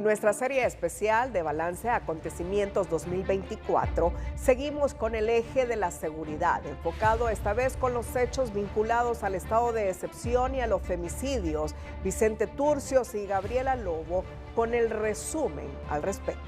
Nuestra serie especial de Balance a Acontecimientos 2024, seguimos con el eje de la seguridad, enfocado esta vez con los hechos vinculados al estado de excepción y a los femicidios. Vicente Turcios y Gabriela Lobo con el resumen al respecto.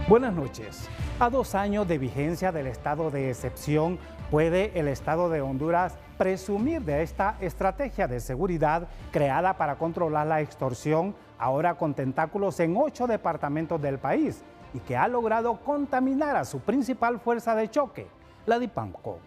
Buenas noches. A 2 años de vigencia del estado de excepción, ¿puede el estado de Honduras presumir de esta estrategia de seguridad creada para controlar la extorsión, ahora con tentáculos en 8 departamentos del país y que ha logrado contaminar a su principal fuerza de choque, la DIPANCO?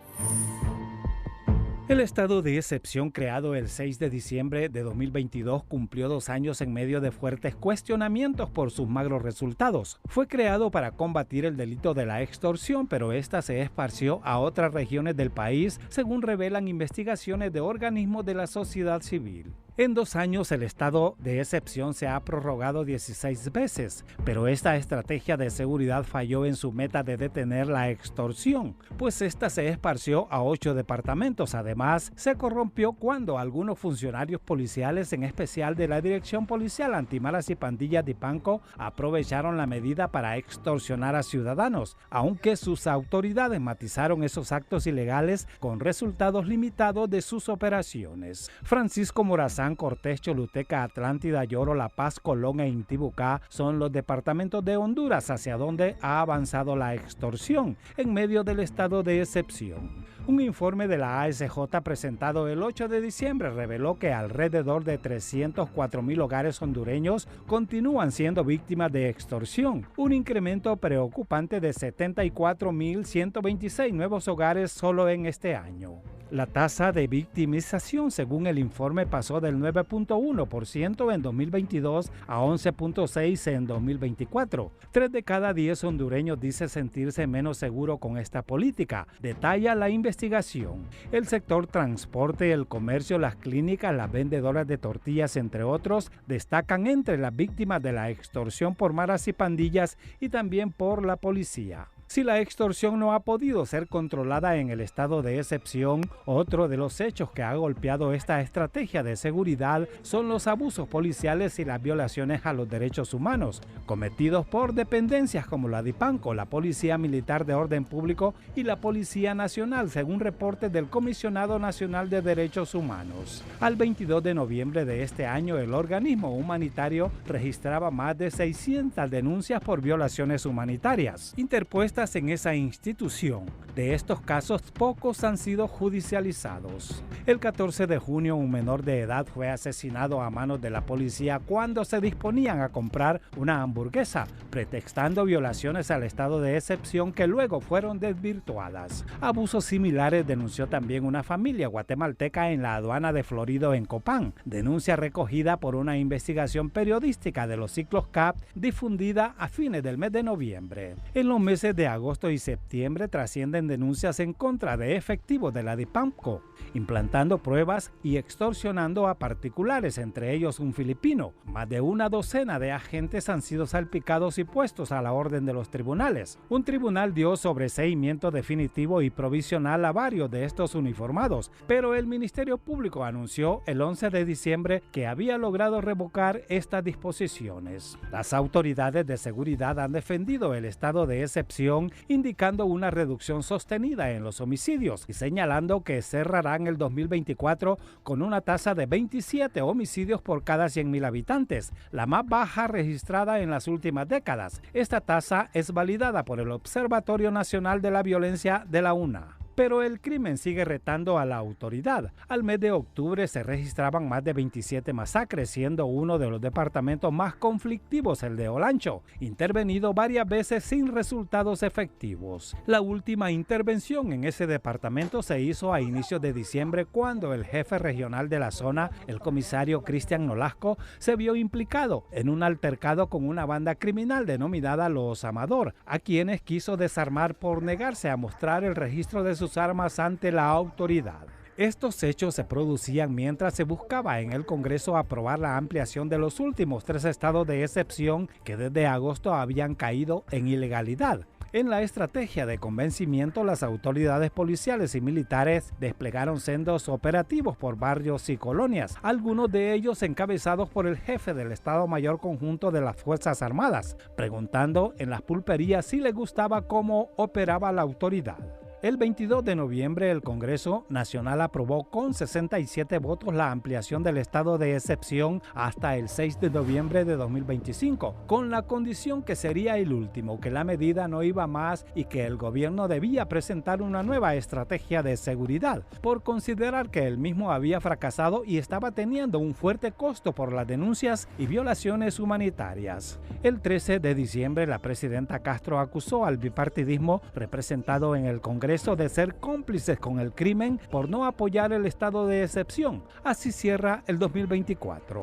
El estado de excepción creado el 6 de diciembre de 2022 cumplió 2 años en medio de fuertes cuestionamientos por sus magros resultados. Fue creado para combatir el delito de la extorsión, pero esta se esparció a otras regiones del país, según revelan investigaciones de organismos de la sociedad civil. En 2 años el estado de excepción se ha prorrogado 16 veces, pero esta estrategia de seguridad falló en su meta de detener la extorsión, pues esta se esparció a 8 departamentos. Además, se corrompió cuando algunos funcionarios policiales, en especial de la Dirección Policial Antimaras y Pandillas DIPANCO, aprovecharon la medida para extorsionar a ciudadanos, aunque sus autoridades matizaron esos actos ilegales con resultados limitados de sus operaciones. Francisco Morazán, Cortés, Choluteca, Atlántida, Lloro, La Paz, Colón e Intibucá son los departamentos de Honduras hacia donde ha avanzado la extorsión en medio del estado de excepción. Un informe de la ASJ presentado el 8 de diciembre reveló que alrededor de 304,000 hogares hondureños continúan siendo víctimas de extorsión, un incremento preocupante de 74,126 nuevos hogares solo en este año. La tasa de victimización, según el informe, pasó del 9,1% en 2022 a 11,6% en 2024. 3 de cada 10 hondureños dice sentirse menos seguro con esta política, detalla la investigación. El sector transporte, el comercio, las clínicas, las vendedoras de tortillas, entre otros, destacan entre las víctimas de la extorsión por maras y pandillas y también por la policía. Si la extorsión no ha podido ser controlada en el estado de excepción, otro de los hechos que ha golpeado esta estrategia de seguridad son los abusos policiales y las violaciones a los derechos humanos, cometidos por dependencias como la DIPANCO, la Policía Militar de Orden Público y la Policía Nacional, según reportes del Comisionado Nacional de Derechos Humanos. Al 22 de noviembre de este año, el organismo humanitario registraba más de 600 denuncias por violaciones humanitarias interpuestas en esa institución. De estos casos, pocos han sido judicializados. El 14 de junio, un menor de edad fue asesinado a manos de la policía cuando se disponían a comprar una hamburguesa, pretextando violaciones al estado de excepción que luego fueron desvirtuadas. Abusos similares denunció también una familia guatemalteca en la aduana de Florido, en Copán, denuncia recogida por una investigación periodística de los ciclos CAP difundida a fines del mes de noviembre. En los meses de agosto y septiembre trascienden denuncias en contra de efectivos de la DIPANCO, implantando pruebas y extorsionando a particulares, entre ellos un filipino. Más de una docena de agentes han sido salpicados y puestos a la orden de los tribunales. Un tribunal dio sobreseimiento definitivo y provisional a varios de estos uniformados, pero el Ministerio Público anunció el 11 de diciembre que había logrado revocar estas disposiciones. Las autoridades de seguridad han defendido el estado de excepción, indicando una reducción sostenida en los homicidios y señalando que cerrarán el 2024 con una tasa de 27 homicidios por cada 100,000 habitantes, la más baja registrada en las últimas décadas. Esta tasa es validada por el Observatorio Nacional de la Violencia de la UNA. Pero el crimen sigue retando a la autoridad. Al mes de octubre se registraban más de 27 masacres, siendo uno de los departamentos más conflictivos el de Olancho, intervenido varias veces sin resultados efectivos. La última intervención en ese departamento se hizo a inicios de diciembre, cuando el jefe regional de la zona, el comisario Cristian Nolasco, se vio implicado en un altercado con una banda criminal denominada Los Amador, a quienes quiso desarmar por negarse a mostrar el registro de sus armas ante la autoridad. Estos hechos se producían mientras se buscaba en el Congreso aprobar la ampliación de los últimos 3 estados de excepción que desde agosto habían caído en ilegalidad. En la estrategia de convencimiento, las autoridades policiales y militares desplegaron sendos operativos por barrios y colonias, algunos de ellos encabezados por el jefe del Estado Mayor Conjunto de las Fuerzas Armadas, preguntando en las pulperías si le gustaba cómo operaba la autoridad. El 22 de noviembre, el Congreso Nacional aprobó con 67 votos la ampliación del estado de excepción hasta el 6 de noviembre de 2025, con la condición que sería el último, que la medida no iba más y que el gobierno debía presentar una nueva estrategia de seguridad, por considerar que el mismo había fracasado y estaba teniendo un fuerte costo por las denuncias y violaciones humanitarias. El 13 de diciembre, la presidenta Castro acusó al bipartidismo representado en el Congreso de ser cómplices con el crimen por no apoyar el estado de excepción. Así cierra el 2024.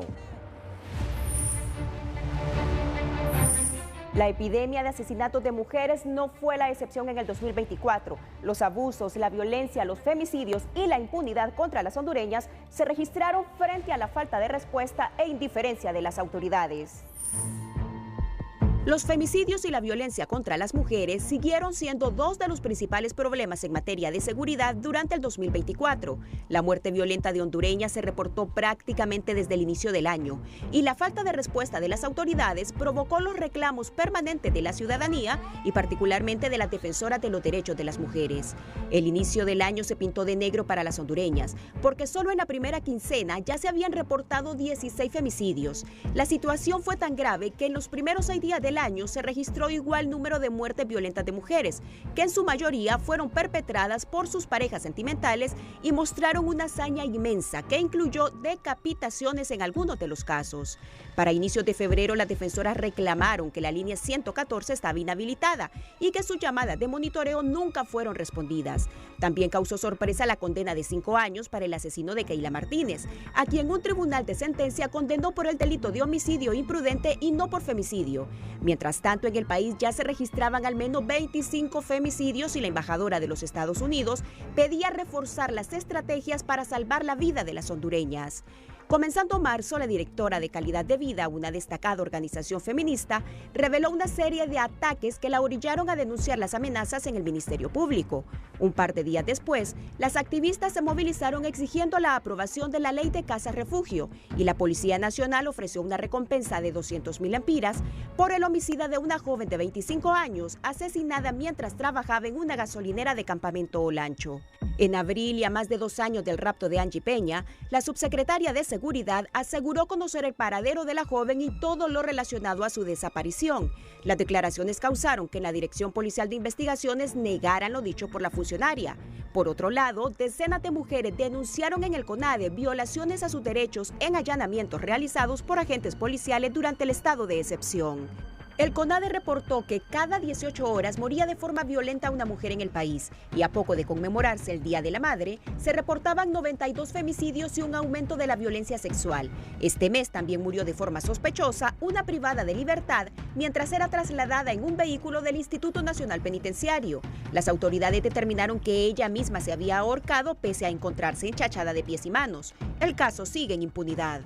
La epidemia de asesinatos de mujeres no fue la excepción en el 2024. Los abusos, la violencia, los femicidios y la impunidad contra las hondureñas se registraron frente a la falta de respuesta e indiferencia de las autoridades. Los femicidios y la violencia contra las mujeres siguieron siendo dos de los principales problemas en materia de seguridad durante el 2024. La muerte violenta de hondureñas se reportó prácticamente desde el inicio del año y la falta de respuesta de las autoridades provocó los reclamos permanentes de la ciudadanía y particularmente de las defensoras de los derechos de las mujeres. El inicio del año se pintó de negro para las hondureñas porque solo en la primera quincena ya se habían reportado 16 femicidios. La situación fue tan grave que en los primeros 6 días del año se registró igual número de muertes violentas de mujeres, que en su mayoría fueron perpetradas por sus parejas sentimentales y mostraron una hazaña inmensa que incluyó decapitaciones en algunos de los casos. Para inicios de febrero, las defensoras reclamaron que la línea 114 estaba inhabilitada y que sus llamadas de monitoreo nunca fueron respondidas. También causó sorpresa la condena de 5 años para el asesino de Keila Martínez, a quien un tribunal de sentencia condenó por el delito de homicidio imprudente y no por femicidio. Mientras tanto, en el país ya se registraban al menos 25 femicidios y la embajadora de los Estados Unidos pedía reforzar las estrategias para salvar la vida de las hondureñas. Comenzando marzo, la directora de Calidad de Vida, una destacada organización feminista, reveló una serie de ataques que la orillaron a denunciar las amenazas en el Ministerio Público. Un par de días después, las activistas se movilizaron exigiendo la aprobación de la ley de casa refugio y la Policía Nacional ofreció una recompensa de 200,000 lempiras por el homicidio de una joven de 25 años asesinada mientras trabajaba en una gasolinera de Campamento Olancho. En abril y a más de 2 años del rapto de Angie Peña, la subsecretaria de Seguridad aseguró conocer el paradero de la joven y todo lo relacionado a su desaparición. Las declaraciones causaron que en la Dirección Policial de Investigaciones negaran lo dicho por la funcionaria. Por otro lado, decenas de mujeres denunciaron en el CONADE violaciones a sus derechos en allanamientos realizados por agentes policiales durante el estado de excepción. El CONADE reportó que cada 18 horas moría de forma violenta una mujer en el país y a poco de conmemorarse el Día de la Madre, se reportaban 92 femicidios y un aumento de la violencia sexual. Este mes también murió de forma sospechosa una privada de libertad mientras era trasladada en un vehículo del Instituto Nacional Penitenciario. Las autoridades determinaron que ella misma se había ahorcado pese a encontrarse enchachada de pies y manos. El caso sigue en impunidad.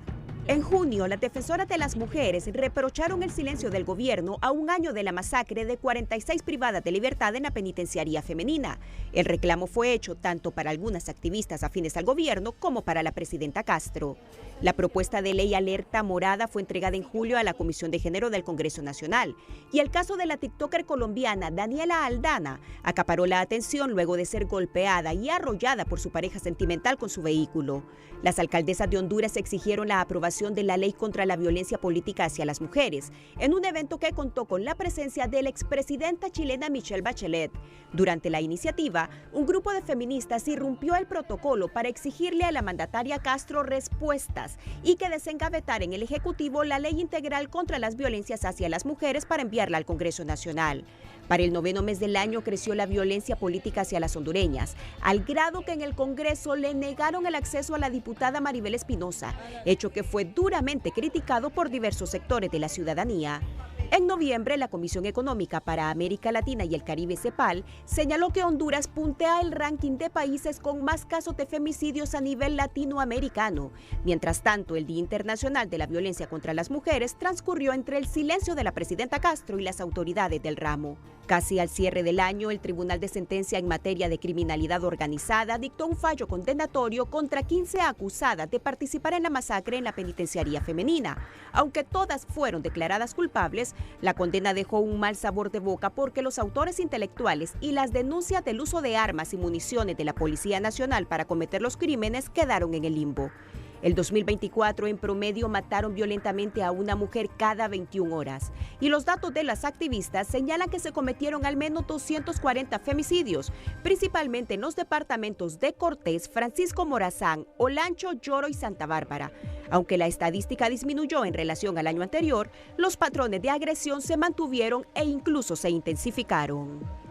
En junio, las defensoras de las mujeres reprocharon el silencio del gobierno a un año de la masacre de 46 privadas de libertad en la penitenciaría femenina. El reclamo fue hecho tanto para algunas activistas afines al gobierno como para la presidenta Castro. La propuesta de ley Alerta Morada fue entregada en julio a la Comisión de Género del Congreso Nacional y el caso de la tiktoker colombiana Daniela Aldana acaparó la atención luego de ser golpeada y arrollada por su pareja sentimental con su vehículo. Las alcaldesas de Honduras exigieron la aprobación de la ley contra la violencia política hacia las mujeres en un evento que contó con la presencia de la expresidenta chilena Michelle Bachelet. Durante la iniciativa, un grupo de feministas irrumpió el protocolo para exigirle a la mandataria Castro respuestas y que desengavetara en el Ejecutivo la ley integral contra las violencias hacia las mujeres para enviarla al Congreso Nacional. Para el 9º mes del año creció la violencia política hacia las hondureñas, al grado que en el Congreso le negaron el acceso a la diputada Maribel Espinosa, hecho que fue duramente criticado por diversos sectores de la ciudadanía. En noviembre, la Comisión Económica para América Latina y el Caribe, CEPAL, señaló que Honduras puntea el ranking de países con más casos de femicidios a nivel latinoamericano. Mientras tanto, el Día Internacional de la Violencia contra las Mujeres transcurrió entre el silencio de la presidenta Castro y las autoridades del ramo. Casi al cierre del año, el Tribunal de Sentencia en materia de criminalidad organizada dictó un fallo condenatorio contra 15 acusadas de participar en la masacre en la penitenciaría femenina. Aunque todas fueron declaradas culpables, la condena dejó un mal sabor de boca porque los autores intelectuales y las denuncias del uso de armas y municiones de la Policía Nacional para cometer los crímenes quedaron en el limbo. El 2024 en promedio mataron violentamente a una mujer cada 21 horas. Y los datos de las activistas señalan que se cometieron al menos 240 femicidios, principalmente en los departamentos de Cortés, Francisco Morazán, Olancho, Lloro y Santa Bárbara. Aunque la estadística disminuyó en relación al año anterior, los patrones de agresión se mantuvieron e incluso se intensificaron.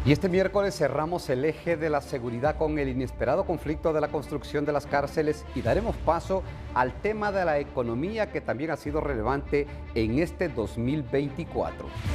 Y este miércoles cerramos el eje de la seguridad con el inesperado conflicto de la construcción de las cárceles y daremos paso al tema de la economía que también ha sido relevante en este 2024.